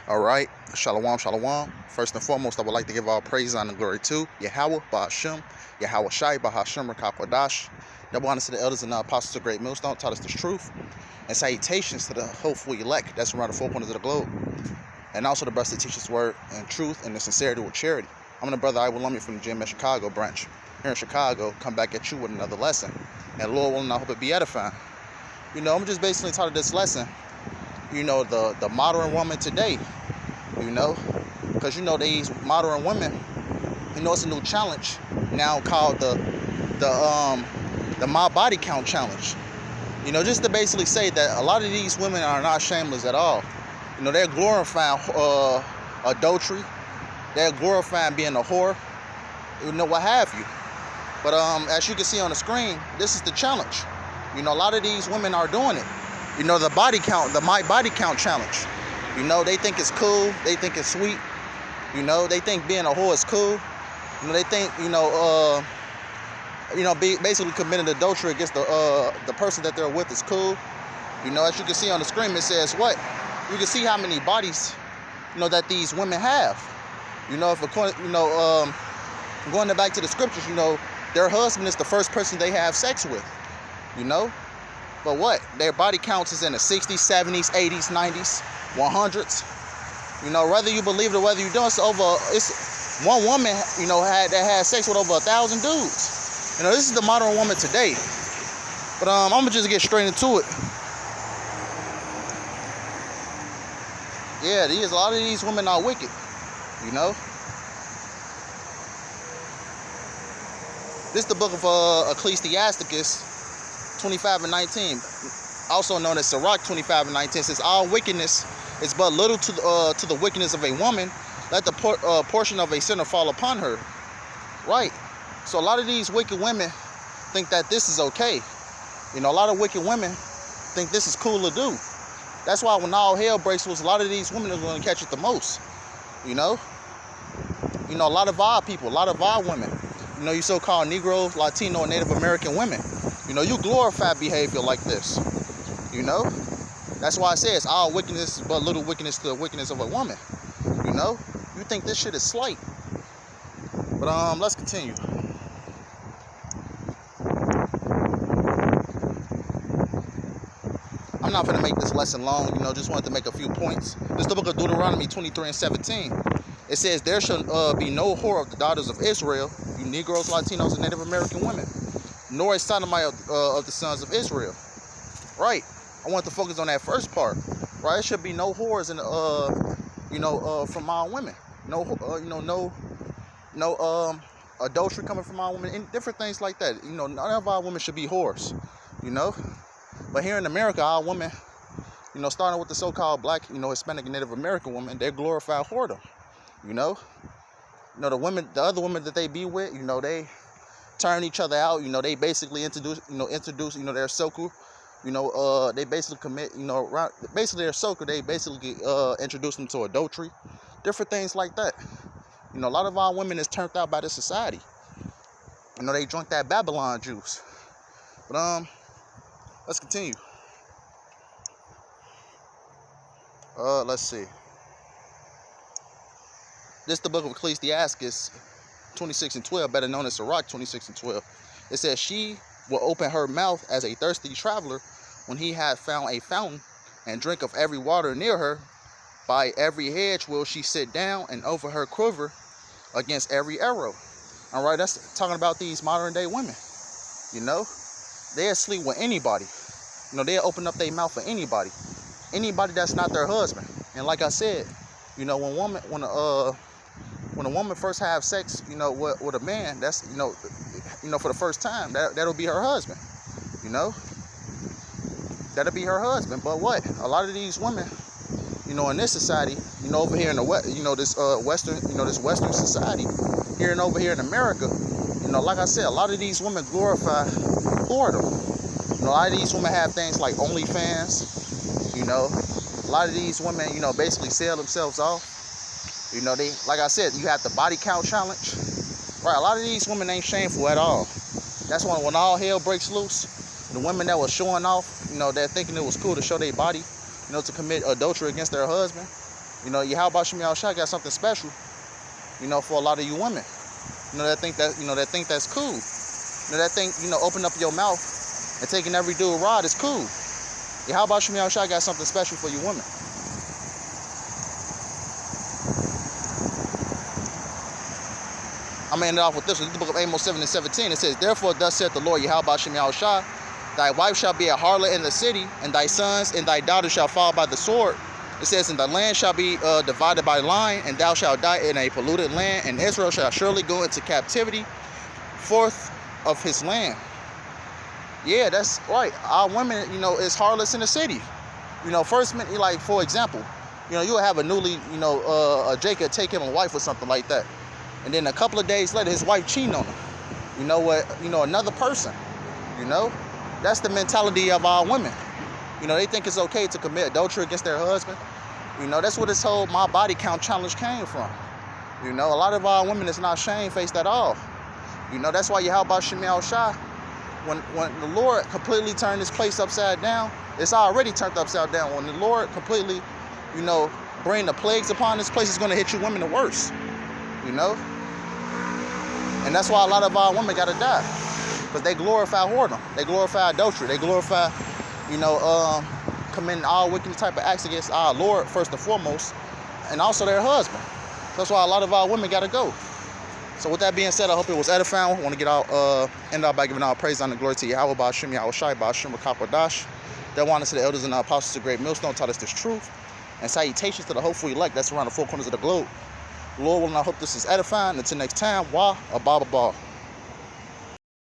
All right, shalom, shalom. First and foremost, I would like to give all praise, honor, and glory to Yahweh, Bahashem, Yahweh Shai, Bahashem, Rakakwadash. Double honor to the elders and the apostles of Great Millstone, taught us this truth. And salutations to the hopeful elect that's around the four corners of the globe. And also the brothers that teach this word and truth and the sincerity with charity. I'm the brother I will me from the GMS Chicago branch. Here in Chicago, come back at you with another lesson. And Lord willing, I hope it be edifying. I'm just basically taught this lesson. The modern woman today, because these modern women, it's a new challenge now called the my body count challenge. Just to basically say that a lot of these women are not shameless at all. They're glorifying adultery, they're glorifying being a whore, what have you. But as you can see on the screen, this is the challenge. A lot of these women are doing it. The body count, the my body count challenge. They think it's cool. They think it's sweet. They think being a whore is cool. They think, basically committing adultery against the person that they're with is cool. As you can see on the screen, it says what? You can see how many bodies, that these women have. If according, going back to the scriptures, their husband is the first person they have sex with. But what? Their body counts is in the 60s, 70s, 80s, 90s, 100s. Whether you believe it or whether you don't, it's one woman, that had sex with over 1,000 dudes. This is the modern woman today. But I'm gonna just get straight into it. Yeah, a lot of these women are wicked. This is the book of Ecclesiasticus 25 and 19, also known as Sirach 25 and 19, says, all wickedness is but little to the wickedness of a woman. Let the portion of a sinner fall upon her. Right. So a lot of these wicked women think that this is okay. A lot of wicked women think this is cool to do. That's why when all hell breaks loose, a lot of these women are going to catch it the most. A lot of our people, a lot of our women, you so-called Negro, Latino, and Native American women, you glorify behavior like this. That's why it says all wickedness but little wickedness to the wickedness of a woman. You think this shit is slight. But let's continue. I'm not gonna make this lesson long, just wanted to make a few points. This is the book of Deuteronomy 23 and 17. It says, there shall be no whore of the daughters of Israel, you Negroes, Latinos, and Native American women, nor a sodomite of the sons of Israel. Right. I want to focus on that first part. Right. It should be no whores from our women. No adultery coming from our women, and different things like that. None of our women should be whores. But here in America, our women, starting with the so-called black, Hispanic and Native American women, they glorify whoredom. The women, the other women that they be with, they turn each other out. They basically introduce their soku. They basically commit, basically their soku. They basically introduce them to adultery, different things like that. A lot of our women is turned out by this society. They drink that Babylon juice. But let's continue. Let's see. This is the book of Ecclesiasticus 26 and 12, better known as Sirach 26 and 12. It says, she will open her mouth as a thirsty traveler when he hath found a fountain, and drink of every water near her. By every hedge will she sit down, and over her quiver against every arrow. All right, that's talking about these modern day women. They'll sleep with anybody. They'll open up their mouth for anybody that's not their husband. And like I said, when a woman first have sex, with a man, that's, for the first time, that'll be her husband, that'll be her husband. But what? A lot of these women, in this society, over here in the West, this Western society, here and over here in America, like I said, a lot of these women glorify whoredom. A lot of these women have things like OnlyFans. A lot of these women, basically sell themselves off. They, like I said, you have the body count challenge. Right, a lot of these women ain't shameful at all. That's when all hell breaks loose. The women that was showing off, they're thinking it was cool to show their body, to commit adultery against their husband. You know, Yahweh Shem Yahushua got something special, you know, for a lot of you women. You know, that think that's cool. You know, that think, you know, open up your mouth and taking every dude rod is cool. Yahweh Shem Yahushua got something special for you women. I'm going to end it off with this one. The book of Amos 7:17. It says, therefore, thus saith the Lord, Yahweh Shem Yahushua, thy wife shall be a harlot in the city, and thy sons and thy daughters shall fall by the sword. It says, and the land shall be divided by line, and thou shalt die in a polluted land, and Israel shall surely go into captivity forth of his land. Yeah, that's right. Our women, you know, is harlots in the city. You know, first, like, for example, you know, you'll have a newly, you know, a Jacob take him a wife or something like that. And then a couple of days later, his wife cheating on him. You know what? You know, another person. You know? That's the mentality of our women. You know, they think it's okay to commit adultery against their husband. You know, that's where this whole my body count challenge came from. You know, a lot of our women is not shamefaced at all. You know, that's why Yahweh Shem Yahushua, when the Lord completely turned this place upside down, it's already turned upside down. When the Lord completely, you know, bring the plagues upon this place, it's going to hit you women the worst. You know? And that's why a lot of our women got to die. Because they glorify whoredom. They glorify adultery. They glorify, you know, committing all wicked type of acts against our Lord, first and foremost, and also their husband. That's why a lot of our women got to go. So with that being said, I hope it was edifying. I want to get out, end out by giving all praise, honor, and glory to Yahweh, Ba'ashem, Yahushai, Ba'ashem, Rakapadash. That wanted to the elders and the apostles of Great Millstone taught us this truth. And salutations to the hopeful elect that's around the four corners of the globe. Lord willing, I hope this is edifying. Until next time, wah, a ba ba ba.